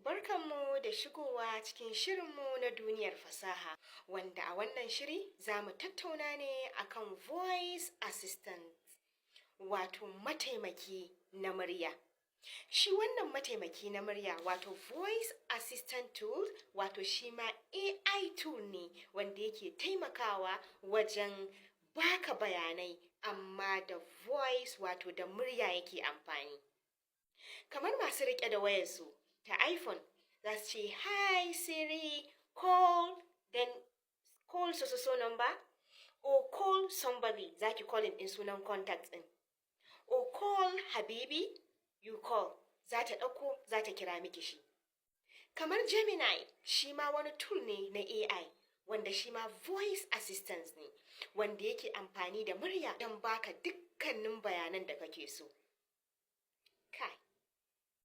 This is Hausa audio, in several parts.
Barkanmu da shigowa cikin shirinmu na duniyar fasaha, wanda a wannan shiri za mu tattauna ne akan voice assistant, wato mataimaki na murya. Shi wannan mataimaki na murya wato voice assistant tool wato shi ma AI tool ne wanda yake taimakawa wajen baka bayanai amma da voice wato da murya yake amfani. Kamar masu riƙe da wayarsu ta iPhone za su ce hi Siri, call so number, or call somebody, za ki calling ɗin sunan contact ɗin, or call Habibi, you call, za ta ɗauko za ta kira miki shi. Kamar Gemini shi ma wani tool ne na AI wanda shi ma voice assistant ne wanda yake amfani da murya don baka dukkanin bayanan da kake so. Kai,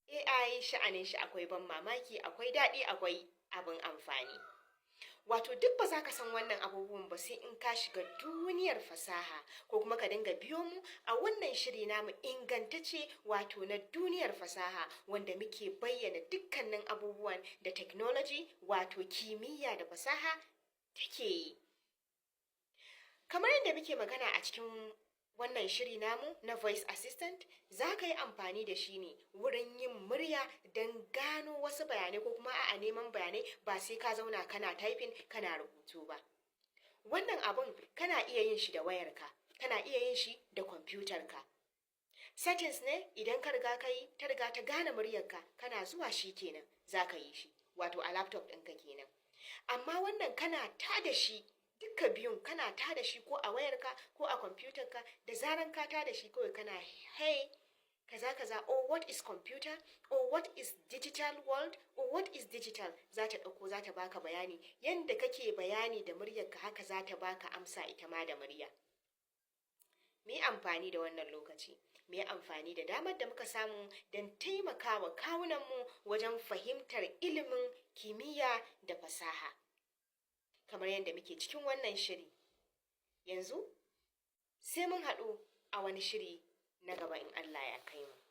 AI sha'anin shi akwai ban mamaki, akwai daɗi, akwai abin amfani. Wato duk ba za ka san wannan abubuwan ba sai in ka shiga duniyar fasaha ko kuma ka dinga biyo mu a wannan shiri namu ingantacce wato na duniyar fasaha wanda muke bayyana dukkanin abubuwan da technology wato kimiyya da fasaha take yi. Kamar yadda muke magana a cikin wannan shiri namu na voice assistant, za ka yi amfani da shi ne wurin yin murya don gano wasu bayanai ko kuma a neman bayanai ba sai ka zauna kana typing kana rubutu ba. Wannan abun kana iya yin shi da wayarka, kana iya yin shi da kwamfutarka. Settings ne idan ka riga ka yi ta riga ta gane muryarka kana zuwa shi kenan za ka yi shi wato a laptop ɗinka kenan. Amma wannan kana tada shi duka biyun, kana tada shi ko a wayarka ko a kwamfutarka, da zaran ka tada shi kawai kana hey kaza kaza, or what is computer, or what is digital world, or what is digital, za ta ɗauko za ta baka bayani yanda kake bayani da muryarka haka za ta baka amsa ita ma da murya. Me amfani da wannan lokaci, me amfani da damar da muka samu don taimakawa kawunanmu wajen fahimtar ilimin kimiyya da fasaha. Kamar yadda muke cikin wannan shiri, yanzu sai mun haɗu a wani shiri na gaba in Allah ya kai mu.